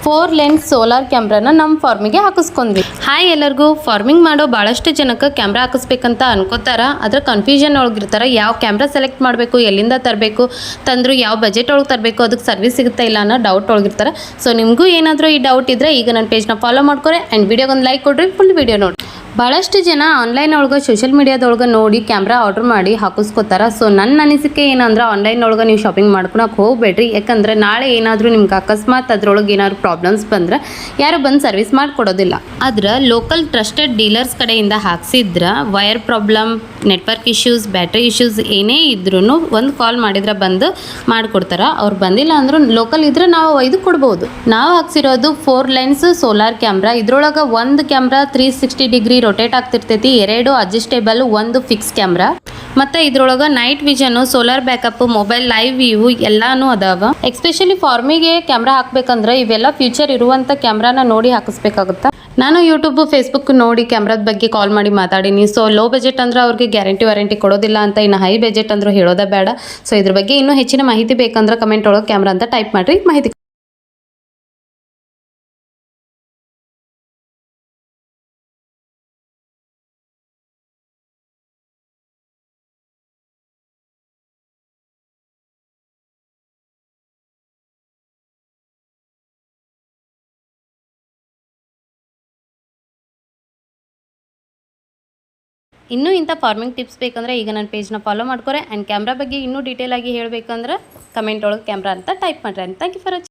4 lens solar ಕ್ಯಾಮ್ರಾನ ನಮ್ಮ ಫಾರ್ಮಿಗೆ ಹಾಕಿಸ್ಕೊಂಡ್ವಿ. Hi ಎಲ್ಲರಿಗೂ. Farming ಮಾಡೋ ಭಾಳಷ್ಟು ಜನಕ್ಕೆ ಕ್ಯಾಮ್ರಾ ಹಾಕಿಸ್ಬೇಕಂತ ಅನ್ಕೋತಾರ. ಅದ್ರ ಕನ್ಫ್ಯೂಷನ್ ಒಳಗಿರ್ತಾರೆ. ಯಾವ ಕ್ಯಾಮ್ರಾ ಸೆಲೆಕ್ಟ್ ಮಾಡಬೇಕು, ಎಲ್ಲಿಂದ ತರಬೇಕು, ತಂದ್ರು ಯಾವ ಬಜೆಟ್ ಒಳಗೆ ತರಬೇಕು, ಅದಕ್ಕೆ ಸರ್ವಿಸ್ ಸಿಗುತ್ತಾ ಇಲ್ಲ ಅನ್ನೋ ಡೌಟ್ ಒಳಗಿರ್ತಾರೆ. ಸೊ ನಿಮಗೂ ಏನಾದರೂ ಈ ಡೌಟ್ ಇದ್ದರೆ ಈಗ ನನ್ನ ಪೇಜ್ನ ಫಾಲೋ ಮಾಡ್ಕೊರಿ ಆ್ಯಂಡ್ ವಿಡಿಯೋಗೊಂದು ಲೈಕ್ ಕೊಡ್ರಿ, ಫುಲ್ ವಿಡಿಯೋ ನೋಡಿ. ಭಾಳಷ್ಟು ಜನ ಆನ್ಲೈನ್ ಒಳಗೆ ಸೋಷಿಯಲ್ ಮೀಡಿಯಾದೊಳಗೆ ನೋಡಿ ಕ್ಯಾಮ್ರಾ ಆರ್ಡ್ರ್ ಮಾಡಿ ಹಾಕಿಸ್ಕೋತಾರೆ. ಸೊ ನನ್ನ ಅನಿಸಿಕೆ ಏನಂದ್ರೆ ಆನ್ಲೈನ್ ಒಳಗೆ ನೀವು ಶಾಪಿಂಗ್ ಮಾಡ್ಕೊಳಕ್ಕೆ ಹೋಗಬೇಡ್ರಿ. ಯಾಕಂದರೆ ನಾಳೆ ಏನಾದರೂ ನಿಮ್ಗೆ ಅಕಸ್ಮಾತ್ ಅದ್ರೊಳಗೆ ಏನಾದ್ರು ಪ್ರಾಬ್ಲಮ್ಸ್ ಬಂದ್ರೆ ಯಾರು ಬಂದು ಸರ್ವಿಸ್ ಮಾಡಿಕೊಡೋದಿಲ್ಲ. ಆದ್ರೆ ಲೋಕಲ್ ಟ್ರಸ್ಟೆಡ್ ಡೀಲರ್ಸ್ ಕಡೆಯಿಂದ ಹಾಕ್ಸಿದ್ರೆ wire problem, network issues, battery issues ಏನೇ ಇದ್ರೂ ಒಂದು ಕಾಲ್ ಮಾಡಿದ್ರೆ ಬಂದು ಮಾಡಿಕೊಡ್ತಾರೆ. ಅವ್ರು ಬಂದಿಲ್ಲ ಅಂದ್ರೂ ಲೋಕಲ್ ಇದ್ರೆ ನಾವು ಒಯ್ದು ಕೊಡ್ಬೋದು. ನಾವು ಹಾಕ್ಸಿರೋದು 4 ಲೆನ್ಸ್ ಸೋಲಾರ್ ಕ್ಯಾಮ್ರಾ. ಇದ್ರೊಳಗೆ ಒಂದು ಕ್ಯಾಮ್ರಾ 360 ಡಿಗ್ರಿ ರೊಟೇಟ್ ಆಗ್ತಿರ್ತೈತಿ, 2 ಅಡ್ಜಸ್ಟೇಬಲ್, 1 ಫಿಕ್ಸ್ ಕ್ಯಾಮ್ರಾ. ಮತ್ತು ಇದ್ರೊಳಗೆ night vision, solar backup, mobile live view ಎಲ್ಲಾನು ಅದಾವ. ಎಸ್ಪೆಷಲಿ ಫಾರ್ಮಿಗೆ ಕ್ಯಾಮ್ರಾ ಹಾಕ್ಬೇಕಂದ್ರೆ ಇವೆಲ್ಲ ಫ್ಯೂಚರ್ ಇರುವಂಥ ಕ್ಯಾಮ್ರಾನ ನೋಡಿ ಹಾಕಿಸ್ಬೇಕಾಗುತ್ತೆ. ನಾನು ಯೂಟ್ಯೂಬ್, ಫೇಸ್ಬುಕ್ ನೋಡಿ ಕ್ಯಾಮ್ರಾದ ಬಗ್ಗೆ ಕಾಲ್ ಮಾಡಿ ಮಾತಾಡೀನಿ. ಸೊ ಲೋ ಬಜೆಟ್ ಅಂದ್ರೆ ಅವ್ರಿಗೆ ಗ್ಯಾರಂಟಿ ವಾರಂಟಿ ಕೊಡೋದಿಲ್ಲ ಅಂತ, ಇನ್ನು ಹೈ ಬಜೆಟ್ ಅಂದ್ರೆ ಹೇಳೋದೇ ಬೇಡ. ಸೊ ಇದ್ರ ಬಗ್ಗೆ ಇನ್ನೂ ಹೆಚ್ಚಿನ ಮಾಹಿತಿ ಬೇಕಂದ್ರೆ ಕಮೆಂಟ್ ಒಳಗೆ ಕ್ಯಾಮ್ರಾ ಅಂತ ಟೈಪ್ ಮಾಡಿರಿ, ಮಾಹಿತಿ ಇನ್ನೂ ಇಂಥ ಫಾರ್ಮಿಂಗ್ ಟಿಪ್ಸ್ ಬೇಕಂದ್ರೆ ಈಗ ನನ್ನ ಪೇಜ್ನ ಫಾಲೋ ಮಾಡ್ಕೊರೆ ಆ್ಯಂಡ್ ಕ್ಯಾಮ್ರಾ ಬಗ್ಗೆ ಇನ್ನೂ ಡೀಟೇಲ್ ಆಗಿ ಹೇಳಬೇಕಂದ್ರೆ ಕಮೆಂಟ್ ಒಳಗೆ ಕ್ಯಾಮ್ರಾ ಅಂತ ಟೈಪ್ ಮಾಡ್ರಿ. Thank you for